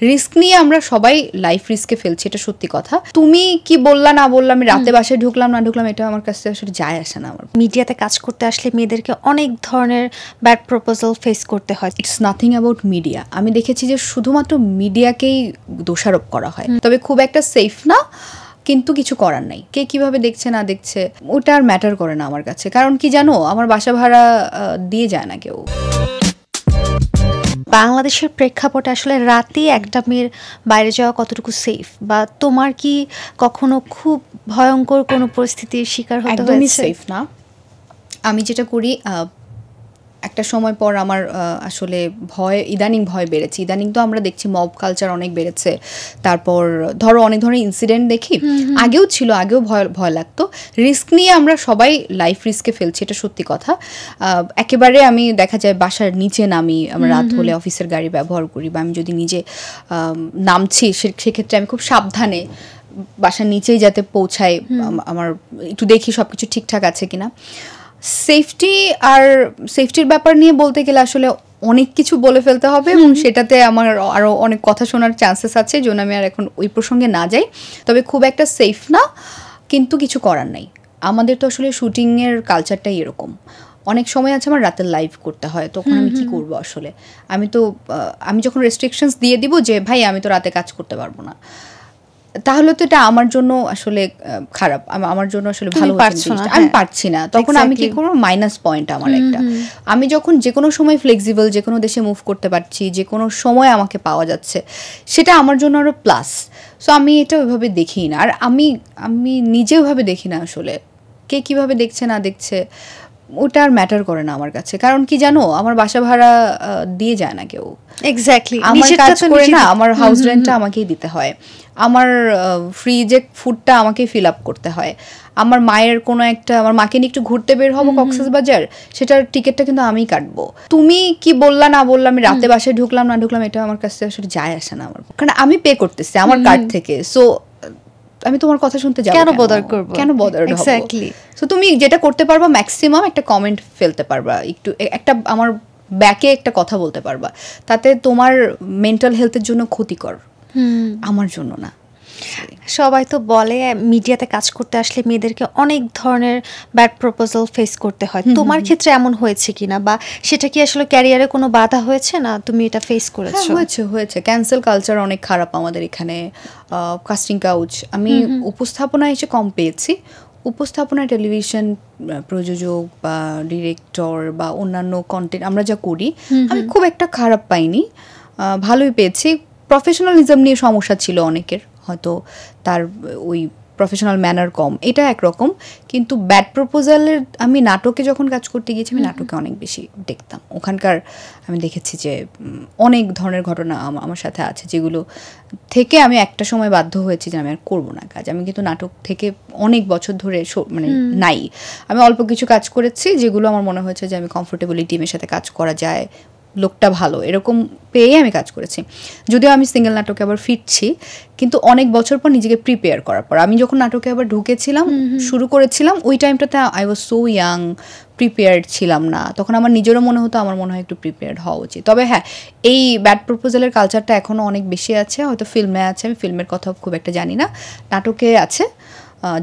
Risk নিয়ে আমরা সবাই লাইফ রিস্কে ফেলছি, এটা সত্যি কথা। তুমি কি বললা না বললা, আমি রাতে বাসায় ঢুকলাম না ঢুকলাম, এটা আমার কাছে আসলে যায় আসে না। আমার মিডিয়াতে কাজ করতে আসলে মেয়েদেরকে অনেক ধরনের ব্যাড প্রপোজাল ফেস করতে হয়। It's nothing about media. আমি দেখেছি যে শুধুমাত্র মিডিয়াকেই দোষারোপ করা হয়, তবে খুব একটা সেফ না, কিন্তু কিছু করার নাই। কে কিভাবে দেখছে না দেখছে ওটা আর ম্যাটার করে না আমার কাছে। কারণ কি জানো, আমার বাসা ভাড়া দিয়ে যায় না কেউ। বাংলাদেশের প্রেক্ষাপটে আসলে রাতে একটা মেয়ের বাইরে যাওয়া কতটুকু সেফ, বা তোমার কি কখনো খুব ভয়ঙ্কর কোনো পরিস্থিতির শিকার হতে হয়েছে? একদমই সেফ না। আমি যেটা করি, একটা সময় পর আমার আসলে ইদানিং ভয় বেড়েছে। ইদানিং তো আমরা দেখছি মব কালচার অনেক বেড়েছে। তারপর ধরো অনেক ধরনের ইনসিডেন্ট দেখি, আগেও ছিল, আগেও ভয় লাগতো। রিস্ক নিয়ে আমরা সবাই লাইফ রিস্কে ফেলছি, এটা সত্যি কথা। একেবারে আমি দেখা যায় বাসার নিচে নামি, আমরা রাত হলে অফিসের গাড়ি ব্যবহার করি, বা আমি যদি নিজে নামছি সেক্ষেত্রে আমি খুব সাবধানে বাসার নিচেই যাতে পৌঁছাই, আমার একটু দেখি সব কিছু ঠিকঠাক আছে কিনা। সেফটির ব্যাপার নিয়ে বলতে গেলে আসলে অনেক কিছু বলে ফেলতে হবে, এবং সেটাতে আমার আরও অনেক কথা শোনার চান্সেস আছে, জন্য আমি আর এখন ওই প্রসঙ্গে না যাই। তবে খুব একটা সেফ না, কিন্তু কিছু করার নাই। আমাদের তো আসলে শুটিংয়ের কালচারটাই এরকম। অনেক সময় আছে আমার রাতের লাইভ করতে হয়, তখন আমি কি করব আসলে। আমি যখন রেস্ট্রিকশনস দিয়ে দিব যে ভাই আমি তো রাতে কাজ করতে পারবো না, তাহলে তো এটা আমার জন্য আসলে খারাপ, আমার জন্য আসলে ভালো হচ্ছে না, আমি পারছি না। তখন আমি কি করবো, মাইনাস পয়েন্ট আমার একটা। আমি যখন যে কোনো সময় ফ্লেক্সিবল, যে কোনো দেশে মুভ করতে পারছি, যে কোনো সময় আমাকে পাওয়া যাচ্ছে, সেটা আমার জন্য আরও প্লাস। সো আমি এটা ওইভাবে দেখি না, আর আমি নিজে ওইভাবে দেখি না আসলে। কে কিভাবে দেখছে না দেখছে ওটা আর ম্যাটার করে না আমার কাছে। কারণ কি জানো, আমার বাসা ভাড়া দিয়ে যায় না কেউ। এক্স্যাক্টলি, আমার কাজ করে না, আমার হাউস রেন্টটা আমাকেই দিতে হয়, আমার ফ্রিজে ফুডটা আমাকেই ফিল আপ করতে হয়, আমার মায়ের কোনো একটা, আমার মাকে নিয়ে একটু ঘুরতে বের হবো কক্সবাজার, সেটার টিকিটটা কিন্তু আমিই কাটবো। তুমি কি বললা না বললা, আমি রাতে বাসায় ঢুকলাম না ঢুকলাম, এটা আমার কাছে আসলে যায় আসে না। আমার কারণ আমি পে করতেছি আমার কার্ড থেকে, সো আমি তোমার কথা শুনতে যাব কেন বদার করব, কেন বদার হব? এক্স্যাক্টলি। সো তুমি যেটা করতে পারবা, ম্যাক্সিমাম একটা কমেন্ট ফেলতে পারবা, একটু একটা আমার ব্যাকে একটা কথা বলতে পারবা, তাতে তোমার মেন্টাল হেলথের জন্য ক্ষতিকর, আমার জন্য না। সবাই তো বলে মিডিয়াতে কাজ করতে আসলে মেয়েদেরকে অনেক ধরনের ব্যাড প্রপোজাল ফেস করতে হয়। তোমার ক্ষেত্রে এমন হয়েছে কিনা, বা সেটা কি আসলে ক্যারিয়ারে কোনো বাধা হয়েছে না, তুমি এটা ফেস করেছো? হয়েছে। ক্যান্সেল কালচার অনেক খারাপ আমাদের এখানে। কাস্টিং কাউচ, আমি উপস্থাপনা এসে কম পেয়েছি। উপস্থাপনা, টেলিভিশন প্রযোজক বা ডিরেক্টর বা অন্যান্য কন্টেন্ট আমরা যা করি, আমি খুব একটা খারাপ পাইনি, ভালোই পেয়েছি। প্রফেশনালিজম নিয়ে সমস্যা ছিল অনেকের, হয়তো তার ওই প্রফেশনাল ম্যানার কম, এটা একরকম। কিন্তু ব্যাড প্রপোজালের, আমি নাটকে যখন কাজ করতে গিয়েছি, আমি নাটকে অনেক বেশি দেখতাম। ওখানকার আমি দেখেছি যে অনেক ধরনের ঘটনা আমার সাথে আছে, যেগুলো থেকে আমি একটা সময় বাধ্য হয়েছি যে আমি আর করবো না কাজ। আমি কিন্তু নাটক থেকে অনেক বছর ধরে মানে নাই, আমি অল্প কিছু কাজ করেছি যেগুলো আমার মনে হয়েছে যে আমি কমফোর্টেবলি টিমের সাথে কাজ করা যায়, লোকটা ভালো, এরকম পেয়ে আমি কাজ করেছি। যদিও আমি সিঙ্গেল নাটকে আবার ফিরছি, কিন্তু অনেক বছর পর নিজেকে প্রিপেয়ার করার পর। আমি যখন নাটকে আবার ঢুকেছিলাম, শুরু করেছিলাম, ওই টাইমটাতে I was so young, prepared ছিলাম না। তখন আমার নিজেরও মনে হতো আমার মনে হয় একটু প্রিপেয়ার্ড হওয়া উচিত। তবে হ্যাঁ, এই ব্যাড প্রপোজালের কালচারটা এখনও অনেক বেশি আছে, হয়তো ফিল্মে আছে, আমি ফিল্মের কথা খুব একটা জানি না, নাটকে আছে।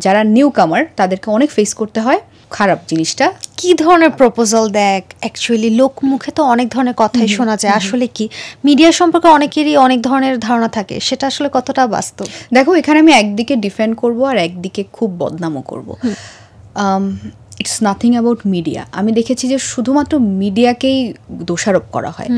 যারা নিউ কামার তাদেরকে অনেক ফেস করতে হয় খারাপ জিনিসটা। কি ধরনের প্রপোজাল দেখ? অ্যাকচুয়ালি লোক মুখে তো অনেক ধরনের কথাই শোনা যায়, আসলে কি মিডিয়া সম্পর্কে অনেকেরই অনেক ধরনের ধারণা থাকে, সেটা আসলে কতটা বাস্তব? দেখো, এখানে আমি একদিকে ডিফেন্ড করব আর একদিকে খুব বদনামও করব। It's nothing about media. আমি দেখেছি যে শুধুমাত্র মিডিয়াকেই দোষারোপ করা হয়।